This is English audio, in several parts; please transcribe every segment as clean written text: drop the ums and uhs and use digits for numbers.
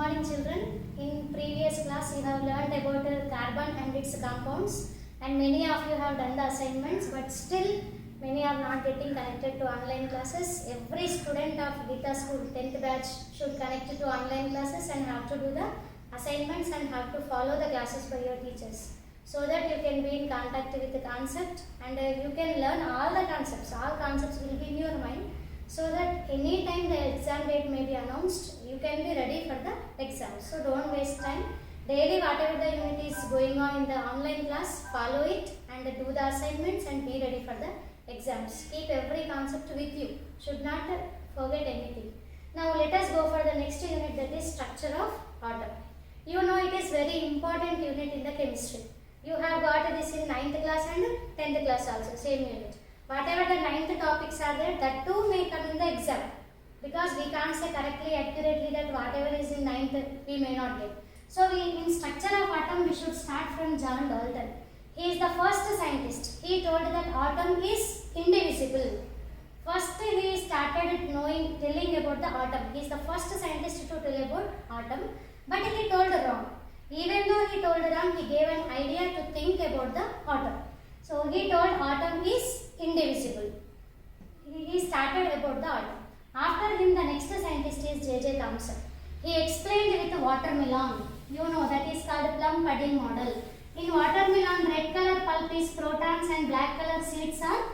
morning children. In previous class you have learned about carbon and its compounds, and many of you have done the assignments, but still many are not getting connected to online classes. Every student of Gita School 10th batch should connect to online classes and have to do the assignments and have to follow the classes by your teachers, so that you can be in contact with the concept and you can learn all the concepts. All concepts will be in your mind, so that any time the exam date may be announced, you can be ready for the exam. So don't waste time. Daily whatever the unit is going on in the online class, follow it and do the assignments and be ready for the exams. Keep every concept with you. Should not forget anything. Now let us go for the next unit, that is structure of atom. You know it is very important unit in the chemistry. You have got this in 9th class and 10th class also, same unit. Whatever the 9th topics are there, that too may come in the exam. Because we can't say correctly, accurately that whatever is in 9th we may not get. So in structure of atom we should start from John Dalton. He is the first scientist. He told that atom is indivisible. First he started telling about the atom. He is the first scientist to tell about atom, but he told wrong. Even though he told wrong, he gave an idea to think about the atom. So he told atom is indivisible. He started about the atom. After him the next scientist is J.J. Thomson. He explained with watermelon. You know that is called plum pudding model. In watermelon, red color pulp is protons and black color seeds are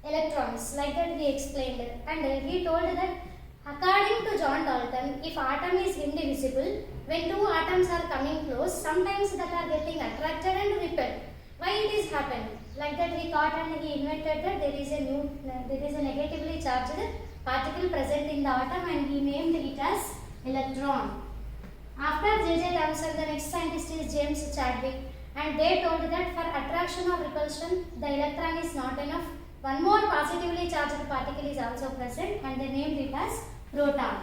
electrons. Like that he explained. And he told that according to John Dalton, if atom is indivisible, when two atoms are coming close, sometimes that are getting attracted and repelled. Why it is happening? Like that he thought and he invented that there is a negatively charged particle present in the atom, and he named it as electron. After J.J. Thomson, the next scientist is James Chadwick, and they told that for attraction or repulsion, the electron is not enough. One more positively charged particle is also present, and they named it as proton.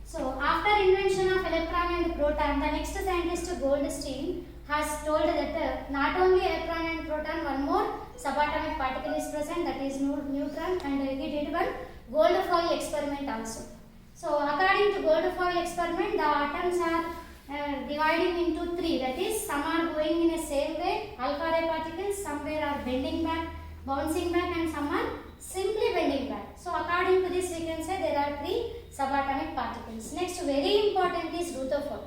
So after invention of electron and proton, the next scientist Goldstein has told that not only electron and proton, one more subatomic particle is present, that is neutron, and he did one gold foil experiment also. So according to gold foil experiment, the atoms are dividing into three, that is some are going in a same way, alpha ray particles, somewhere are bending back, bouncing back, and some are simply bending back. So according to this we can say there are three subatomic particles. Next, very important is Rutherford.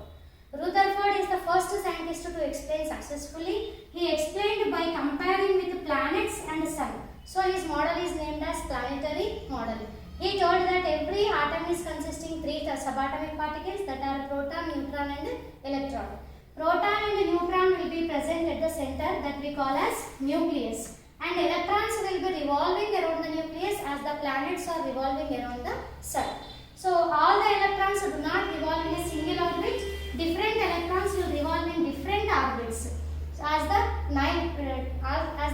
Rutherford is the first scientist to explain successfully. He explained by comparing with planets and sun. So his model is named as planetary model. He told that every atom is consisting three subatomic particles, that are proton, neutron and electron. Proton and neutron will be present at the center, that we call as nucleus. And electrons will be revolving around the nucleus as the planets are revolving around the sun. So all the electrons do not revolve in a single orbit. Different electrons will revolve in different orbits, so as the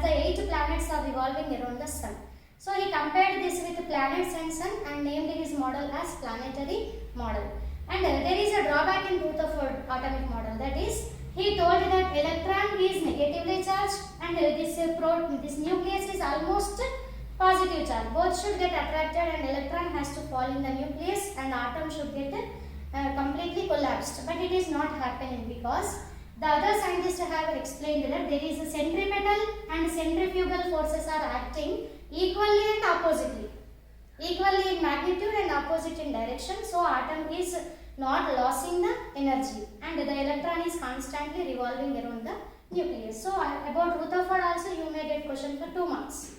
8 planets are revolving around the sun. So he compared this with planets and sun and named his model as planetary model. And there is a drawback in Rutherford atomic model, that is he told that electron is negatively charged and this nucleus is almost positive charge. Both should get attracted and electron has to fall in the nucleus and the atom should get completely collapsed. But it is not happening because the other scientists have explained that there is a centripetal and centrifugal forces are acting equally and oppositely. Equally in magnitude and opposite in direction. So atom is not losing the energy and the electron is constantly revolving around the nucleus. So about Rutherford also you may get question for 2 marks.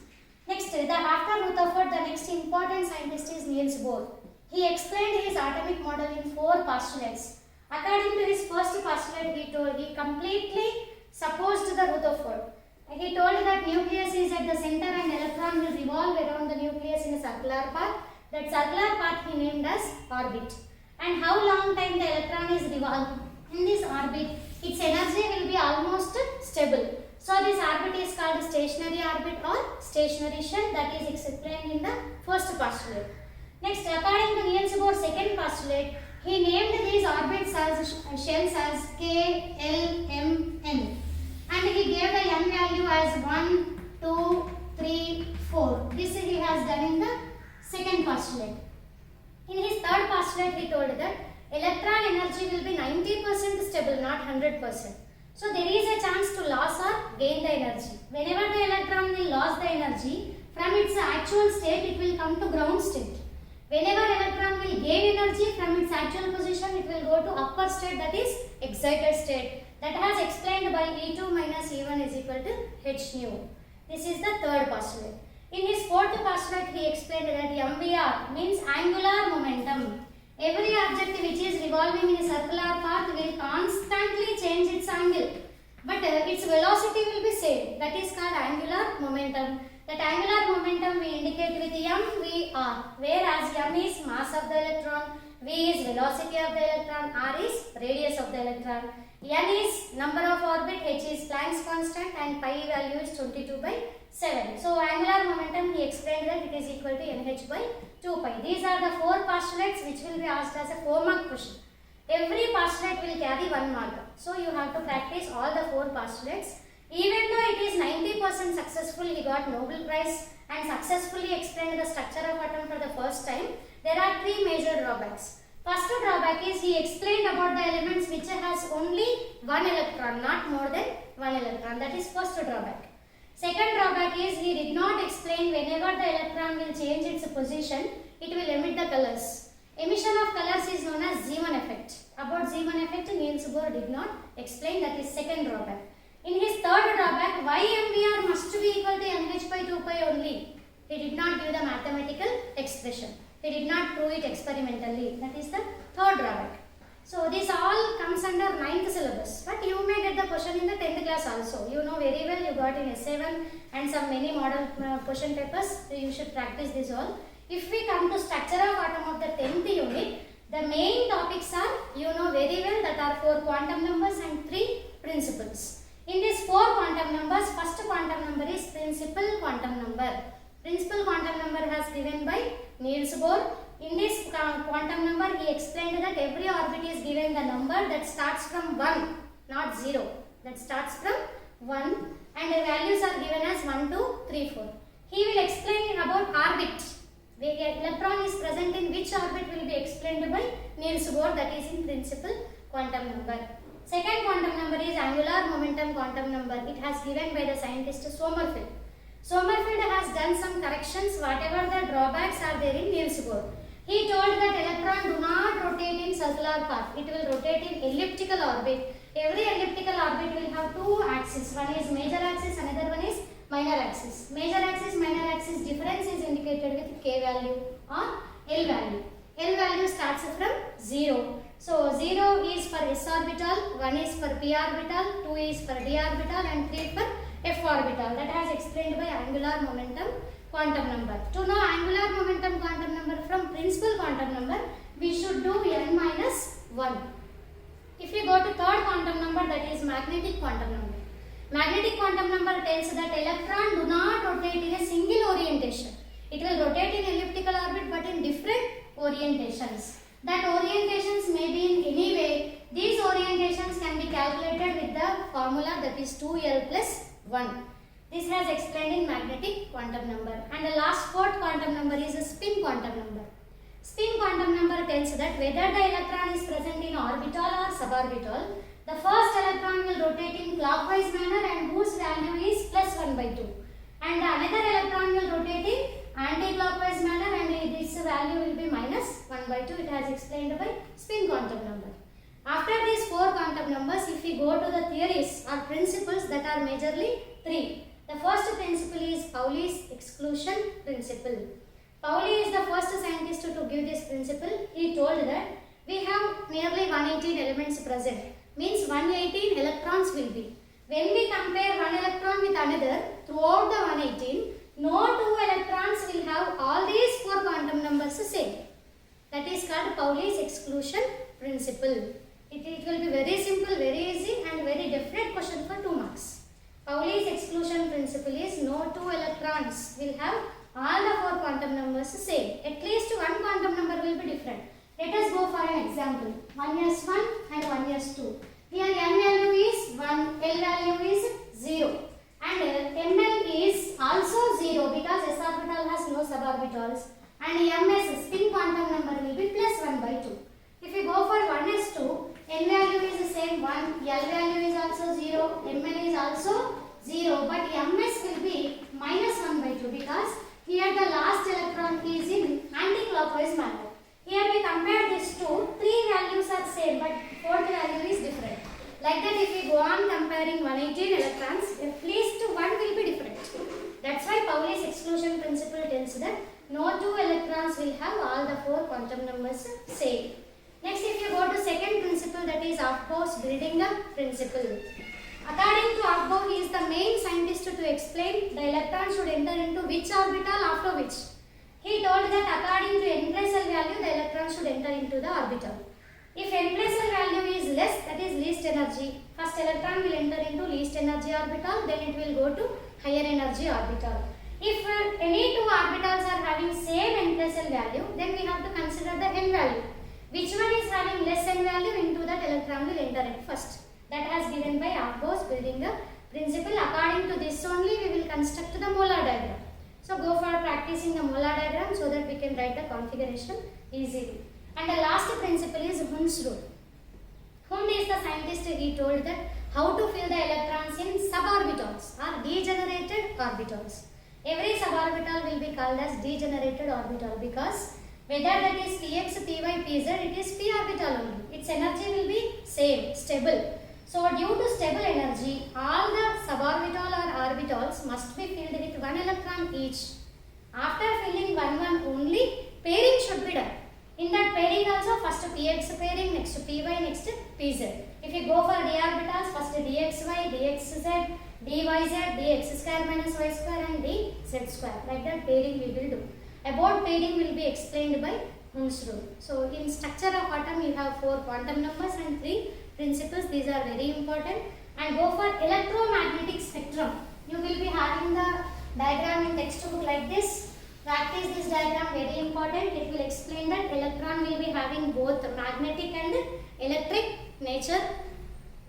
Next, after Rutherford, the next important scientist is Niels Bohr. He explained his atomic model in 4 postulates. According to his first postulate, he completely supposed the Rutherford. He told that nucleus is at the center and electron will revolve around the nucleus in a circular path. That circular path he named as orbit. And how long time the electron is revolving in this orbit, its energy will be almost stable. So this orbit is called stationary orbit or stationary shell, that is explained in the first postulate. Next, according to Niels Bohr's second postulate, he named these orbits as shells as K, L, M, N. And he gave the n value as 1, 2, 3, 4. This he has done in the second postulate. In his third postulate, he told that electron energy will be 90% stable, not 100%. So there is a chance to lose or gain the energy. Whenever the electron will lose the energy from its actual state, it will come to ground state. Whenever electron will gain energy from its actual position, it will go to upper state, that is excited state. That has explained by E2 minus E1 is equal to h nu. This is the third postulate. In his fourth postulate, he explained that MVR means angular momentum. Every object which is revolving in a circular path will constantly change its angle, but its velocity will be same. That is called angular momentum. That angular momentum we indicate with MVR, whereas m is mass of the electron, v is velocity of the electron, r is radius of the electron, n is number of orbit, h is Planck's constant, and pi value is 22/7. So angular momentum, he explained that it is equal to nh/2 pi. These are the four postulates which will be asked as a 4-mark question. Every postulate will carry 1 mark. So you have to practice all the 4 postulates. Even though it is 90% successful, he got Nobel Prize and successfully explained the structure of atom for the first time. There are 3 major drawbacks. First drawback is he explained about the elements which has only 1 electron, not more than 1 electron. That is first drawback. Second drawback is he did not explain whenever the electron will change its position, it will emit the colors. Emission of colors is known as Zeeman effect. About Zeeman effect, Niels Bohr did not explain. That is second drawback. In his third drawback, why MVR must be equal to nh/2 pi only? He did not give the mathematical expression. He did not prove it experimentally. That is the third drawback. So this all comes under 9th syllabus. But you may get the question in the 10th class also. You know very well, you got in SA1 and some many model question papers. So you should practice this all. If we come to structure of atom of the 10th unit, the main topics are, you know very well, that are 4 quantum numbers and 3 principles. In these 4 quantum numbers, first quantum number is principal quantum number. Principal quantum number has given by Niels Bohr. In this quantum number, he explained that every orbit is given the number that starts from 1, not 0. That starts from 1 and the values are given as 1, 2, 3, 4. He will explain about orbit. The electron is present in which orbit will be explained by Niels Bohr, that is in principal quantum number. Second quantum number is angular momentum quantum number. It has given by the scientist Sommerfeld. Sommerfeld has done some corrections, whatever the drawbacks are there in Niels Bohr. He told that electron do not rotate in circular path. It will rotate in elliptical orbit. Every elliptical orbit will have 2 axes. One is major axis, another one is minor axis. Major axis, minor axis difference is indicated with K value or L value. L value starts from 0. So 0 is for s orbital, 1 is for p orbital, 2 is for d orbital and 3 for f orbital. That has explained by angular momentum quantum number. To know angular momentum quantum number from principal quantum number, we should do n minus 1. If we go to third quantum number, that is magnetic quantum number. Magnetic quantum number tells that electron do not rotate in a single orientation. It will rotate in elliptical orbit but in different orientations. That orientations may be in any way. These orientations can be calculated with the formula, that is 2L plus 1. This has explained in magnetic quantum number. And the last fourth quantum number is a spin quantum number. Spin quantum number tells that whether the electron is present in orbital or suborbital, the first electron will rotate in clockwise manner and whose value is plus 1/2. And the another electron will rotate in anti-clockwise manner and this value will be minus 1/2. It has explained by spin quantum number. After these 4 quantum numbers, if we go to the theories or principles, that are majorly 3. The first principle is Pauli's exclusion principle. Pauli is the first scientist to give this principle. He told that we have nearly 118 elements present. Means 118 electrons will be. When we compare one electron with another, throughout the 118, no 2 electrons will have all these 4 quantum numbers same. That is called Pauli's exclusion principle. It will be very simple, very easy and very definite question for 2 marks. Pauli's exclusion principle is no 2 electrons will have all the 4 quantum numbers same. At least 1 quantum number will be different. Let us go for an example. 1s1 and 1s2. Here n value is 1, L value is 0. And ml is also 0 because s orbital has no suborbitals. And ms spin quantum number will be plus 1/2. If we go for 1s2, n value L value is also 0, Mn is also 0, but Ms will be minus 1 by 2 because here the last electron is in anti-clockwise manner. Here we compare these two, three values are same but fourth value is different. Like that if we go on comparing 118 electrons, at least one will be different. That's why Pauli's exclusion principle tells that no two electrons will have all the four quantum numbers same. Next, if you go to second principle, that is Aufbau's building up principle. According to Aufbau, he is the main scientist to explain the electron should enter into which orbital after which. He told that according to n plus L value, the electron should enter into the orbital. If n plus L value is less, that is least energy, first electron will enter into least energy orbital, then it will go to higher energy orbital. If any two orbitals are having same n plus L value, then we have to consider the n value. Which one is having less n value, into that electron will enter at first. That has given by Aufbau's building up principle. According to this only we will construct the molar diagram. So go for practicing the molar diagram so that we can write the configuration easily. And the last principle is Hund's rule. Hund is the scientist. He told that how to fill the electrons in suborbitals or degenerated orbitals. Every suborbital will be called as degenerated orbital because whether that is px, py, pz, it is p orbital only. Its energy will be same, stable. So due to stable energy, all the suborbital or orbitals must be filled with one electron each. After filling one only, pairing should be done. In that pairing also, first px pairing, next py, next pz. If you go for d orbitals, first dxy, dxz, dyz, dx square minus y square and dz square. Like that pairing we will do. About pairing will be explained by Hund's rule. So in structure of atom you have 4 quantum numbers and 3 principles. These are very important. And go for electromagnetic spectrum. You will be having the diagram in textbook like this. Practice this diagram, very important. It will explain that electron will be having both magnetic and electric nature.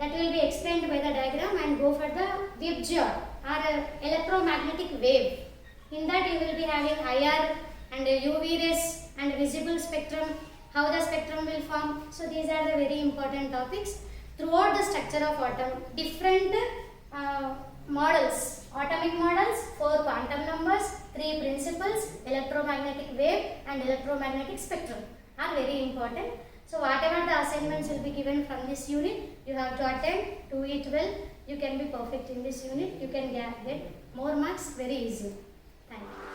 That will be explained by the diagram. And go for the Webjer or electromagnetic wave. In that you will be having IR and UV rays and visible spectrum, how the spectrum will form. So these are the very important topics. Throughout the structure of atom, different models, atomic models, 4 quantum numbers, 3 principles, electromagnetic wave and electromagnetic spectrum are very important. So whatever the assignments will be given from this unit, you have to attempt, do it well. You can be perfect in this unit. You can get more marks very easily. Thank you.